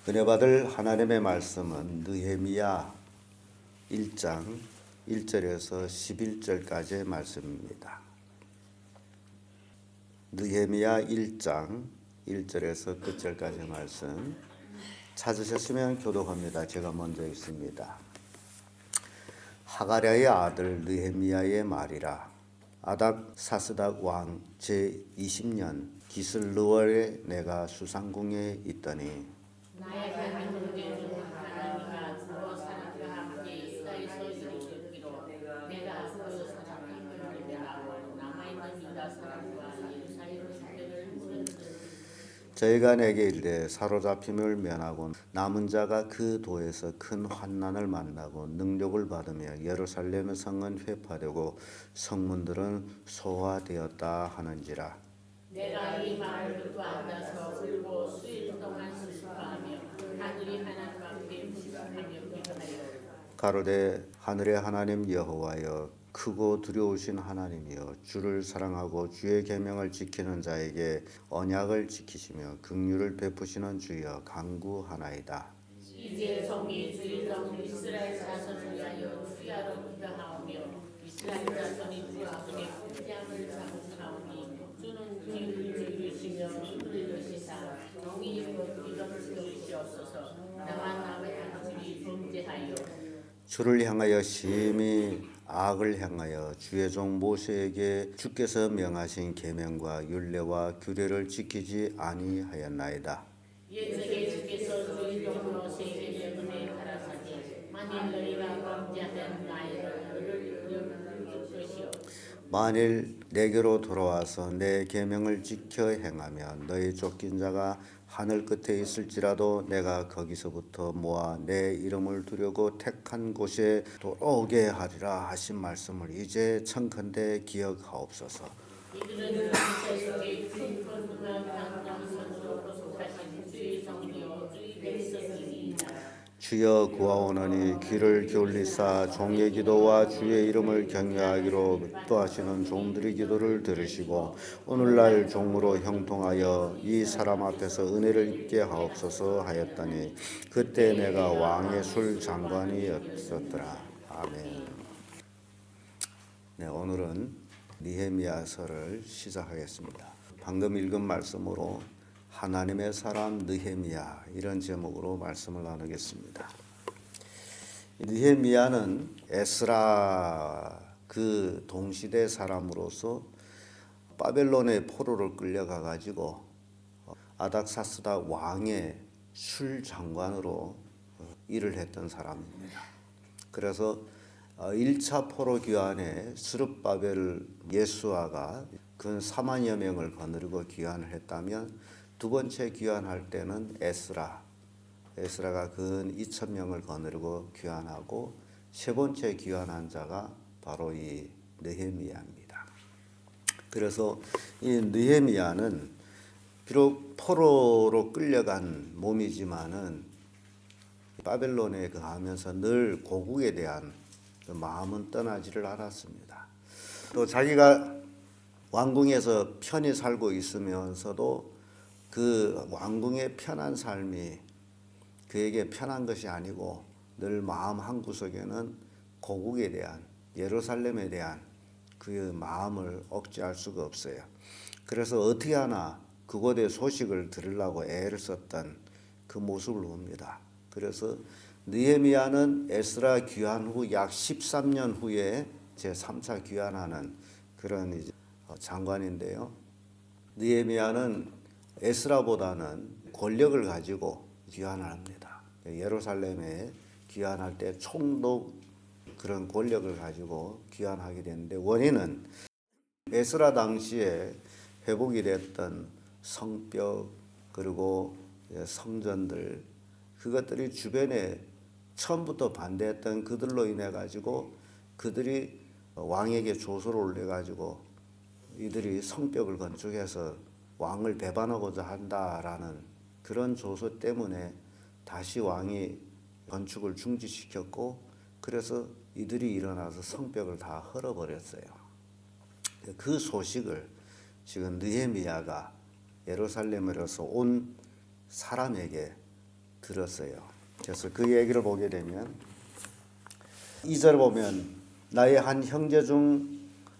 은혜 받을 하나님의 말씀은 느헤미야 1장 1절에서 11절까지의 말씀입니다. 느헤미야 1장 1절에서 끝절까지의 말씀 찾으셨으면 교독합니다. 제가 먼저 읽습니다. 하가랴의 아들 느헤미야의 말이라. 아닥사스닥 왕 제20년 기슬르월에 내가 수상궁에 있더니 나의 하나님께서 하나님과 두 사람과 함께 이스라엘에서 이르기로 내가 그 사람을 데려가고 남아있는 유다 사람과 예루살렘 사람들을 물었더니 저희가 내게 이르되 사로잡힘을 면하고 남은 자가 그 도에서 큰 환난을 만나고 능력을 받으며 예루살렘의 성은 회파되고 성문들은 소화되었다 하는지라. 내가 이 말을 듣고 앉아서 울고 수일 동안 슬퍼하며 하늘이 하나님과 함께 부심하며 기도하여 가로되 하늘의 하나님 여호와여 크고 두려우신 하나님이여 주를 사랑하고 주의 계명을 지키는 자에게 언약을 지키시며 긍휼을 베푸시는 주여 간구하나이다. 이제 종이 주의 종 이스라엘 자손을 위하여 주야로 기도하오며 이스라엘 자손이 주 앞에 풍장을 잡으사오니 주는 기를 주시며 수를 여시사 종이 기도를 들으시옵소서. 나와 남의 아들이 범죄하여 주를 향하여 심히 악을 향하여 주의 종 모세에게 주께서 명하신 계명과 율례와 규례를 지키지 아니하였나이다. 옛적에 주께서 주의 종 모세에게 명하여 가라사대 만일 너희가 범죄하면 나를 줄 것이요 만일 내게로 돌아와서 내 계명을 지켜 행하면 너희 쫓긴 자가 하늘 끝에 있을지라도 내가 거기서부터 모아 내 이름을 두려고 택한 곳에 돌아오게 하리라 하신 말씀을 이제 청컨대 기억하옵소서. 이들은 그리스도 속에 큰 권능과 강력함으로 속하신 주의 종이요 주의 백성이니이다. 주여 구하오노니 귀를 기울이사 종의 기도와 주의 이름을 경외하기로 또하시는 종들의 기도를 들으시고 오늘날 종으로 형통하여 이 사람 앞에서 은혜를 입게 하옵소서 하였더니 그때 내가 왕의 술 장관이었더라. 아멘. 네, 오늘은 느헤미야서를 시작하겠습니다. 방금 읽은 말씀으로 하나님의 사람 느헤미야 이런 제목으로 말씀을 나누겠습니다. 느헤미야는 에스라 그 동시대 사람으로서 바벨론의 포로를 끌려가 가지고 아닥사스다 왕의 술 장관으로 일을 했던 사람입니다. 그래서 1차 포로 귀환에 스룹바벨 예수아가 근 4만여 명을 거느리고 귀환을 했다면 두 번째 귀환할 때는 에스라가 근 2,000명을 거느리고 귀환하고 세 번째 귀환한 자가 바로 이 느헤미야입니다. 그래서 이 느헤미야는 비록 포로로 끌려간 몸이지만은 바벨론에 거하면서 늘 고국에 대한 마음은 떠나지를 않았습니다. 또 자기가 왕궁에서 편히 살고 있으면서도 그 왕궁의 편한 삶이 그에게 편한 것이 아니고 늘 마음 한구석에는 고국에 대한 예루살렘에 대한 그 마음을 억제할 수가 없어요. 그래서 어떻게 하나 그곳의 소식을 들으려고 애를 썼던 그 모습을 봅니다. 그래서 느헤미야는 에스라 귀환 후 약 13년 후에 제3차 귀환하는 그런 이제 장관인데요. 느헤미야는 에스라보다는 권력을 가지고 귀환을 합니다. 예루살렘에 귀환할 때 총독 그런 권력을 가지고 귀환하게 되는데 원인은 에스라 당시에 회복이 됐던 성벽 그리고 성전들 그것들이 주변에 처음부터 반대했던 그들로 인해 가지고 그들이 왕에게 조소를 올려 가지고 이들이 성벽을 건축해서 왕을 배반하고자 한다라는 그런 조소 때문에 다시 왕이 건축을 중지시켰고 그래서 이들이 일어나서 성벽을 다 헐어버렸어요. 그 소식을 지금 느헤미야가 예루살렘으로서 온 사람에게 들었어요. 그래서 그 얘기를 보게 되면 2절 보면 나의 한 형제 중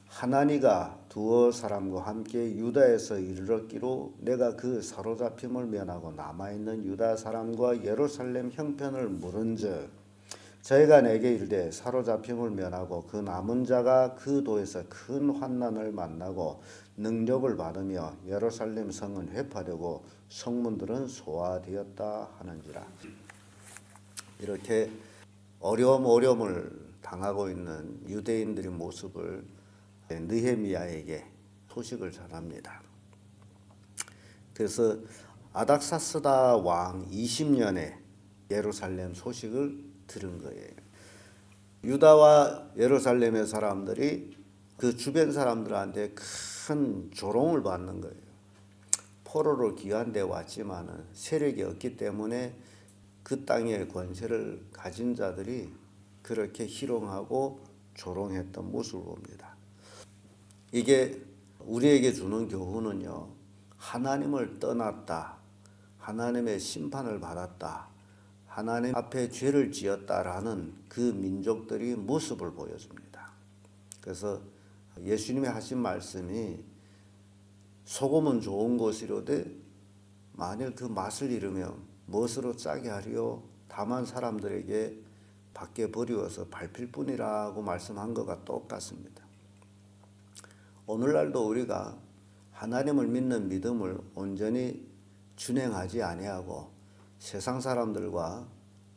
하나니가 두어 사람과 함께 유다에서 이르렀기로 내가 그 사로잡힘을 면하고 남아있는 유다 사람과 예루살렘 형편을 물은즉 저희가 내게 이르되 사로잡힘을 면하고 그 남은 자가 그 도에서 큰 환난을 만나고 능력을 받으며 예루살렘 성은 회파되고 성문들은 소화되었다 하는지라. 이렇게 어려움을 당하고 있는 유대인들의 모습을 느헤미야에게 소식을 전합니다. 그래서 아닥사스다 왕 20년에 예루살렘 소식을 들은 거예요. 유다와 예루살렘의 사람들이 그 주변 사람들한테 큰 조롱을 받는 거예요. 포로로 귀환돼 왔지만은 세력이 없기 때문에 그 땅의 권세를 가진 자들이 그렇게 희롱하고 조롱했던 모습을 봅니다. 이게 우리에게 주는 교훈은요, 하나님을 떠났다, 하나님의 심판을 받았다, 하나님 앞에 죄를 지었다라는 그 민족들이 모습을 보여줍니다. 그래서 예수님이 하신 말씀이 소금은 좋은 것이로되 만일 그 맛을 잃으면 무엇으로 짜게 하리요? 다만 사람들에게 밖에 버리워서 밟힐 뿐이라고 말씀한 것과 똑같습니다. 오늘날도 우리가 하나님을 믿는 믿음을 온전히 준행하지 아니하고 세상 사람들과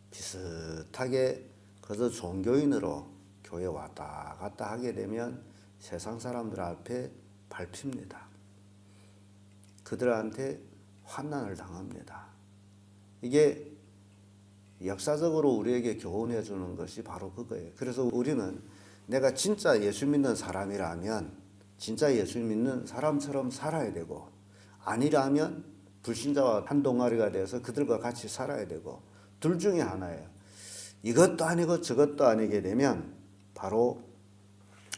비슷하게 그저 종교인으로 교회 왔다 갔다 하게 되면 세상 사람들 앞에 밟힙니다. 그들한테 환난을 당합니다. 이게 역사적으로 우리에게 교훈해 주는 것이 바로 그거예요. 그래서 우리는 내가 진짜 예수 믿는 사람이라면 진짜 예수 믿는 사람처럼 살아야 되고, 아니라면 불신자와 한 동아리가 돼서 그들과 같이 살아야 되고, 둘 중에 하나예요. 이것도 아니고 저것도 아니게 되면 바로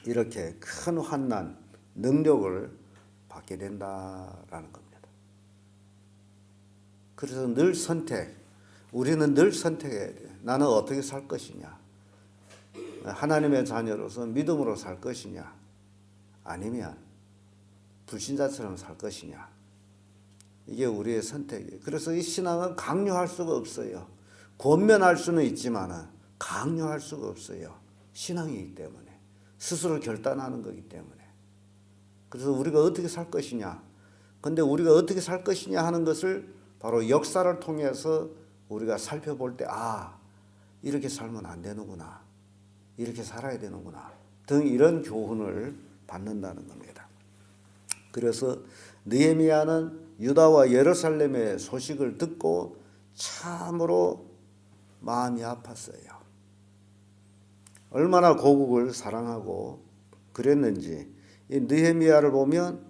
이렇게 큰 환난, 능력을 받게 된다라는 겁니다. 그래서 늘 우리는 늘 선택해야 돼요. 나는 어떻게 살 것이냐? 하나님의 자녀로서 믿음으로 살 것이냐? 아니면 불신자처럼 살 것이냐? 이게 우리의 선택이에요. 그래서 이 신앙은 강요할 수가 없어요. 권면할 수는 있지만 강요할 수가 없어요. 신앙이기 때문에. 스스로 결단하는 거기 때문에. 그래서 우리가 어떻게 살 것이냐? 근데 우리가 어떻게 살 것이냐 하는 것을 바로 역사를 통해서 우리가 살펴볼 때, 이렇게 살면 안 되는구나. 이렇게 살아야 되는구나. 등 이런 교훈을 받는다는 겁니다. 그래서 느헤미야는 유다와 예루살렘의 소식을 듣고 참으로 마음이 아팠어요. 얼마나 고국을 사랑하고 그랬는지 이 느헤미야를 보면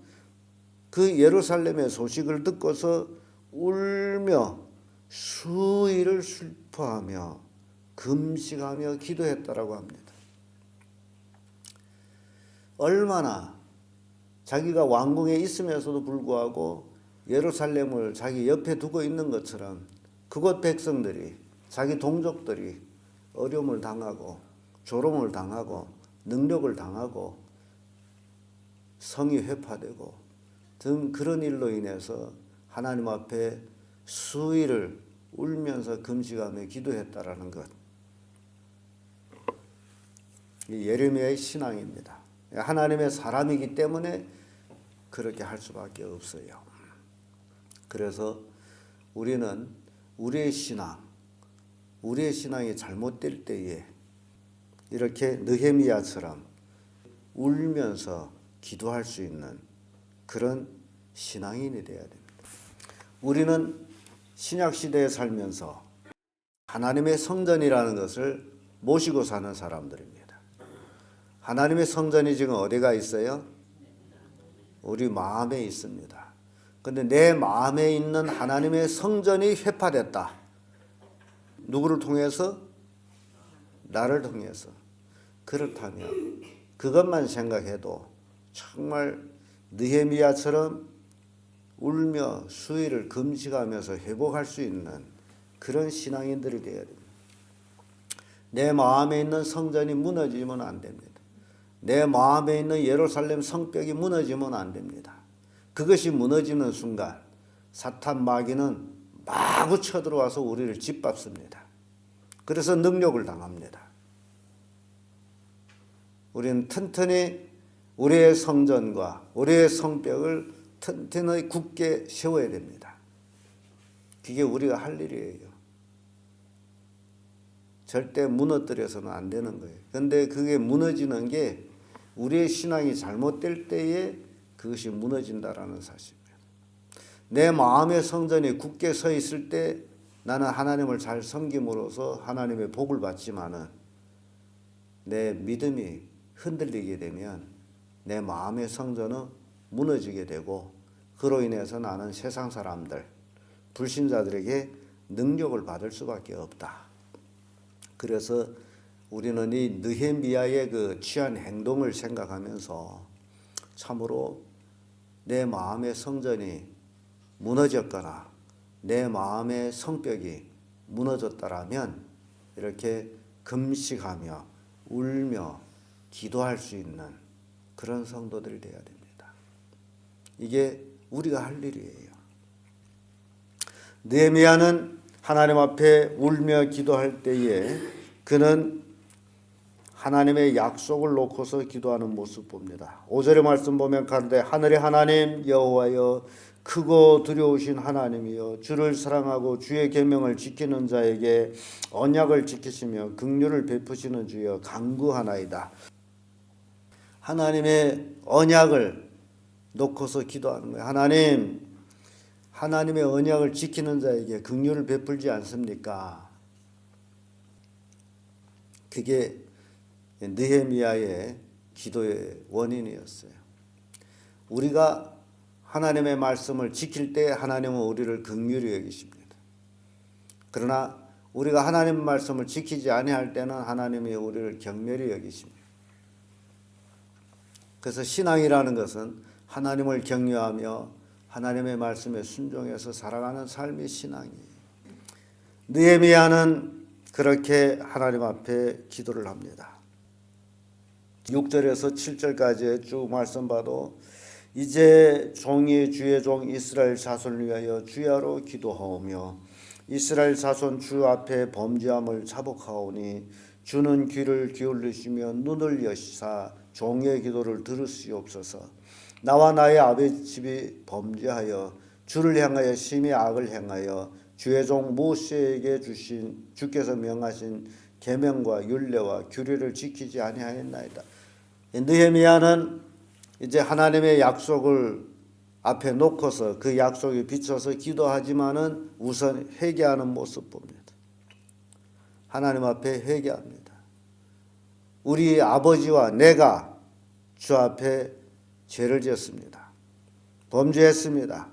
그 예루살렘의 소식을 듣고서 울며 수일을 슬퍼하며 금식하며 기도했다라고 합니다. 얼마나 자기가 왕궁에 있으면서도 불구하고 예루살렘을 자기 옆에 두고 있는 것처럼 그곳 백성들이, 자기 동족들이 어려움을 당하고 조롱을 당하고 능력을 당하고 성이 회파되고 등 그런 일로 인해서 하나님 앞에 수일을 울면서 금식하며 기도했다라는 것. 예레미야의 신앙입니다. 하나님의 사람이기 때문에 그렇게 할 수밖에 없어요. 그래서 우리는 우리의 신앙이 잘못될 때에 이렇게 느헤미야처럼 울면서 기도할 수 있는 그런 신앙인이 되어야 됩니다. 우리는 신약 시대에 살면서 하나님의 성전이라는 것을 모시고 사는 사람들입니다. 하나님의 성전이 지금 어디가 있어요? 우리 마음에 있습니다. 그런데 내 마음에 있는 하나님의 성전이 회파됐다. 누구를 통해서? 나를 통해서. 그렇다면 그것만 생각해도 정말 느헤미야처럼 울며 수일을 금식하면서 회복할 수 있는 그런 신앙인들이 되어야 됩니다. 내 마음에 있는 성전이 무너지면 안 됩니다. 내 마음에 있는 예루살렘 성벽이 무너지면 안 됩니다. 그것이 무너지는 순간 사탄 마귀는 마구 쳐들어와서 우리를 짓밟습니다. 그래서 능력을 당합니다. 우리는 튼튼히 우리의 성전과 우리의 성벽을 튼튼히 굳게 세워야 됩니다. 그게 우리가 할 일이에요. 절대 무너뜨려서는 안 되는 거예요. 그런데 그게 무너지는 게 우리의 신앙이 잘못될 때에 그것이 무너진다라는 사실입니다. 내 마음의 성전이 굳게 서 있을 때 나는 하나님을 잘 섬김으로써 하나님의 복을 받지만은 내 믿음이 흔들리게 되면 내 마음의 성전은 무너지게 되고 그로 인해서 나는 세상 사람들, 불신자들에게 능력을 받을 수밖에 없다. 그래서 우리는 이 느헤미야의 그 취한 행동을 생각하면서 참으로 내 마음의 성전이 무너졌거나 내 마음의 성벽이 무너졌다라면 이렇게 금식하며 울며 기도할 수 있는 그런 성도들이 되어야 됩니다. 이게 우리가 할 일이에요. 느헤미야는 하나님 앞에 울며 기도할 때에 그는 하나님의 약속을 놓고서 기도하는 모습 봅니다. 5절의 말씀 보면 가로되 하늘의 하나님 여호와여 크고 두려우신 하나님이여 주를 사랑하고 주의 계명을 지키는 자에게 언약을 지키시며 긍휼을 베푸시는 주여 간구하나이다. 하나님의 언약을 놓고서 기도하는 거예요. 하나님의 언약을 지키는 자에게 긍휼을 베풀지 않습니까? 그게 느헤미야의 기도의 원인이었어요. 우리가 하나님의 말씀을 지킬 때 하나님은 우리를 긍휼히 여기십니다. 그러나 우리가 하나님의 말씀을 지키지 아니할 때는 하나님이 우리를 경멸히 여기십니다. 그래서 신앙이라는 것은 하나님을 경외하며 하나님의 말씀에 순종해서 살아가는 삶이 신앙이에요. 느헤미야는 그렇게 하나님 앞에 기도를 합니다. 6절에서 7절까지 쭉 말씀 봐도 이제 종이 주의 종 이스라엘 자손을 위하여 주야로 기도하오며 이스라엘 자손 주 앞에 범죄함을 자복하오니 주는 귀를 기울이시며 눈을 여시사 종의 기도를 들으시옵소서. 나와 나의 아버지 집이 범죄하여 주를 향하여 심히 악을 행하여 주의 종 모세에게 주신 주께서 명하신 계명과 율례와 규례를 지키지 아니하였나이다. 느헤미야는 이제 하나님의 약속을 앞에 놓고서 그 약속에 비춰서 기도하지만은 우선 회개하는 모습 봅니다. 하나님 앞에 회개합니다. 우리 아버지와 내가 주 앞에 죄를 지었습니다. 범죄했습니다.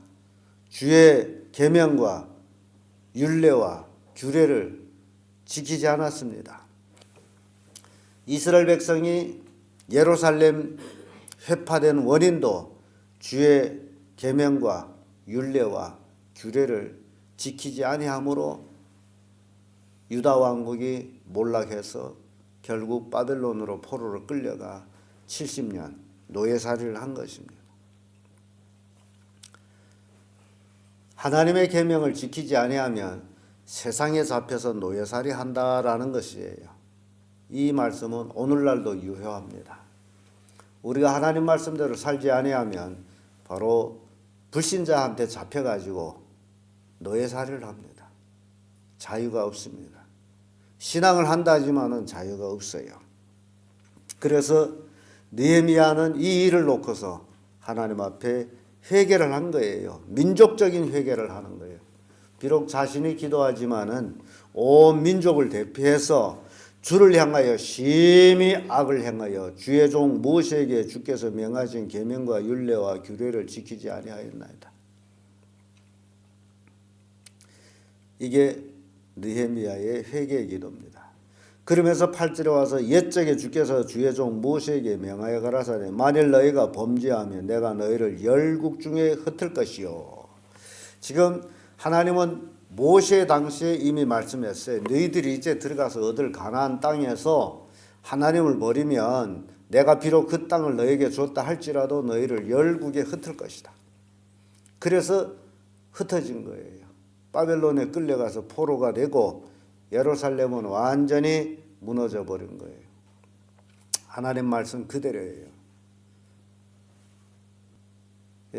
주의 계명과 율례와 규례를 지키지 않았습니다. 이스라엘 백성이 예루살렘 회파된 원인도 주의 계명과 율례와 규례를 지키지 아니함으로 유다 왕국이 몰락해서 결국 바벨론으로 포로로 끌려가 70년 노예살이를 한 것입니다. 하나님의 계명을 지키지 아니하면 세상에 잡혀서 노예살이 한다라는 것이에요. 이 말씀은 오늘날도 유효합니다. 우리가 하나님 말씀대로 살지 아니하면 바로 불신자한테 잡혀가지고 노예살이를 합니다. 자유가 없습니다. 신앙을 한다지만은 자유가 없어요. 그래서 느헤미야는 이 일을 놓고서 하나님 앞에 회개를 한 거예요. 민족적인 회개를 하는 거예요. 비록 자신이 기도하지만은 온 민족을 대표해서 주를 향하여 심히 악을 행하여 주의 종 모세에게 주께서 명하신 계명과 율례와 규례를 지키지 아니하였나이다. 이게 느헤미야의 회개의 기도입니다. 그러면서 8절에 와서 옛적에 주께서 주의 종 모세에게 명하여 가라사대 만일 너희가 범죄하면 내가 너희를 열국 중에 흩을 것이요. 지금 하나님은 모세 당시에 이미 말씀했어요. 너희들이 이제 들어가서 얻을 가나안 땅에서 하나님을 버리면 내가 비록 그 땅을 너에게 줬다 할지라도 너희를 열국에 흩을 것이다. 그래서 흩어진 거예요. 바벨론에 끌려가서 포로가 되고 예루살렘은 완전히 무너져 버린 거예요. 하나님 말씀 그대로예요.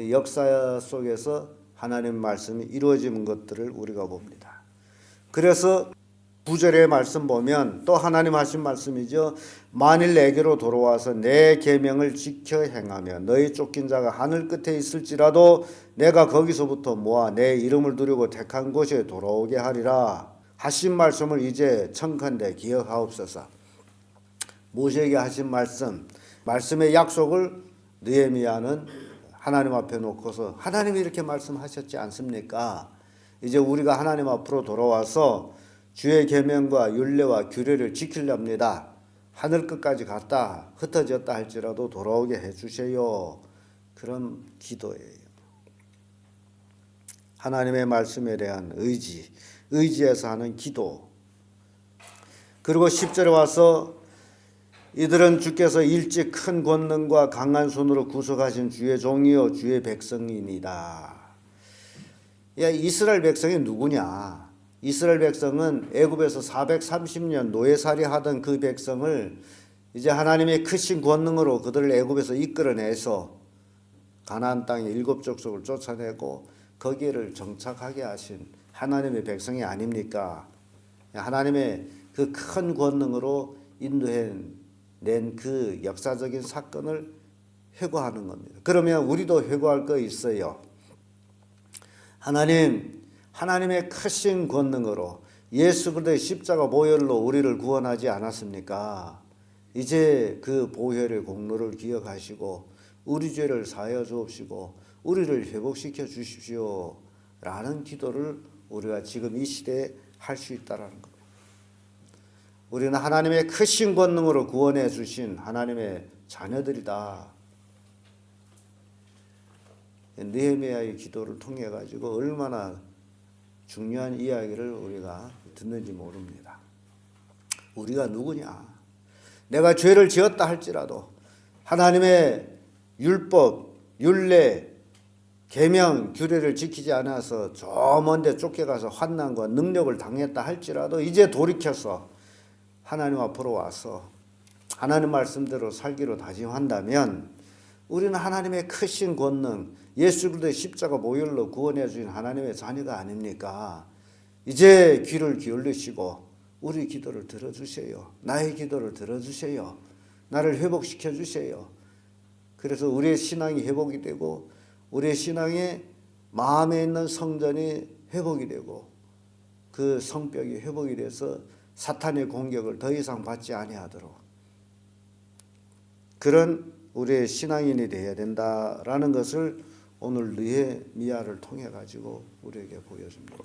역사 속에서 하나님 말씀이 이루어지는 것들을 우리가 봅니다. 그래서 9절의 말씀 보면 또 하나님 하신 말씀이죠. 만일 내게로 돌아와서 내 계명을 지켜 행하며 너희 쫓긴 자가 하늘 끝에 있을지라도 내가 거기서부터 모아 내 이름을 두려고 택한 곳에 돌아오게 하리라. 하신 말씀을 이제 청컨대 기억하옵소서. 모세에게 하신 말씀의 약속을 느헤미야는 하나님 앞에 놓고서 하나님이 이렇게 말씀하셨지 않습니까? 이제 우리가 하나님 앞으로 돌아와서 주의 계명과 율례와 규례를 지키렵니다. 하늘 끝까지 갔다 흩어졌다 할지라도 돌아오게 해주세요. 그런 기도예요. 하나님의 말씀에 대한 의지에서 하는 기도. 그리고 10절에 와서 이들은 주께서 일찍 큰 권능과 강한 손으로 구속하신 주의 종이요 주의 백성이니이다. 야, 이스라엘 백성이 누구냐? 이스라엘 백성은 애굽에서 430년 노예살이 하던 그 백성을 이제 하나님의 크신 권능으로 그들을 애굽에서 이끌어내서 가나안 땅의 7 족속을 쫓아내고 거기를 정착하게 하신 하나님의 백성이 아닙니까? 하나님의 그 큰 권능으로 인도해 낸 그 역사적인 사건을 회고하는 겁니다. 그러면 우리도 회고할 거 있어요. 하나님의 크신 권능으로 예수 그리스도의 십자가 보혈로 우리를 구원하지 않았습니까? 이제 그 보혈의 공로를 기억하시고 우리 죄를 사하여 주옵시고 우리를 회복시켜 주십시오 라는 기도를 우리가 지금 이 시대에 할 수 있다라는 겁니다. 우리는 하나님의 크신 권능으로 구원해 주신 하나님의 자녀들이다. 느헤미야의 기도를 통해 가지고 얼마나 중요한 이야기를 우리가 듣는지 모릅니다. 우리가 누구냐? 내가 죄를 지었다 할지라도 하나님의 율법, 율례, 계명, 규례를 지키지 않아서 저 먼데 쫓겨가서 환난과 능력을 당했다 할지라도 이제 돌이켜서 하나님 앞으로 와서 하나님 말씀대로 살기로 다짐한다면 우리는 하나님의 크신 권능, 예수 그리스도의 십자가 보혈로 구원해 주신 하나님의 자녀가 아닙니까? 이제 귀를 기울이시고 우리 기도를 들어주세요. 나의 기도를 들어주세요. 나를 회복시켜 주세요. 그래서 우리의 신앙이 회복이 되고 우리의 신앙의 마음에 있는 성전이 회복이 되고 그 성벽이 회복이 돼서 사탄의 공격을 더 이상 받지 아니하도록 그런 우리의 신앙인이 되어야 된다라는 것을 오늘 느헤미야를 통해 가지고 우리에게 보여줍니다.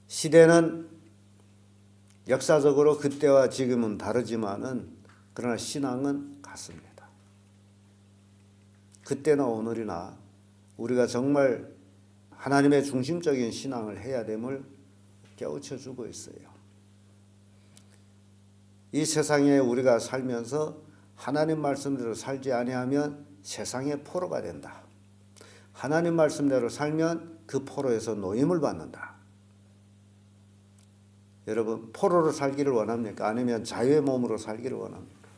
시대는 역사적으로 그때와 지금은 다르지만은 그러나 신앙은 같습니다. 그때나 오늘이나 우리가 정말 하나님의 중심적인 신앙을 해야 됨을 깨우쳐 주고 있어요. 이 세상에 우리가 살면서 하나님 말씀대로 살지 아니하면 세상의 포로가 된다. 하나님 말씀대로 살면 그 포로에서 노임을 받는다. 여러분, 포로로 살기를 원합니까? 아니면 자유의 몸으로 살기를 원합니까?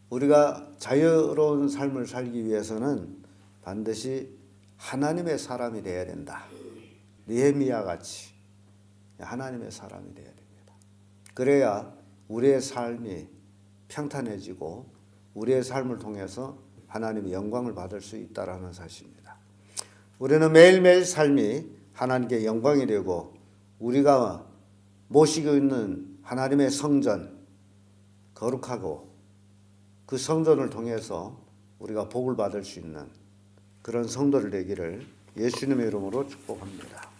우리가 자유로운 삶을 살기 위해서는 반드시 하나님의 사람이 되어야 된다. 느헤미야 같이 하나님의 사람이 되어야 됩니다. 그래야 우리의 삶이 평탄해지고 우리의 삶을 통해서 하나님의 영광을 받을 수 있다라는 사실입니다. 우리는 매일매일 삶이 하나님께 영광이 되고 우리가 모시고 있는 하나님의 성전 거룩하고 그 성전을 통해서 우리가 복을 받을 수 있는 그런 성도를 되기를 예수님의 이름으로 축복합니다.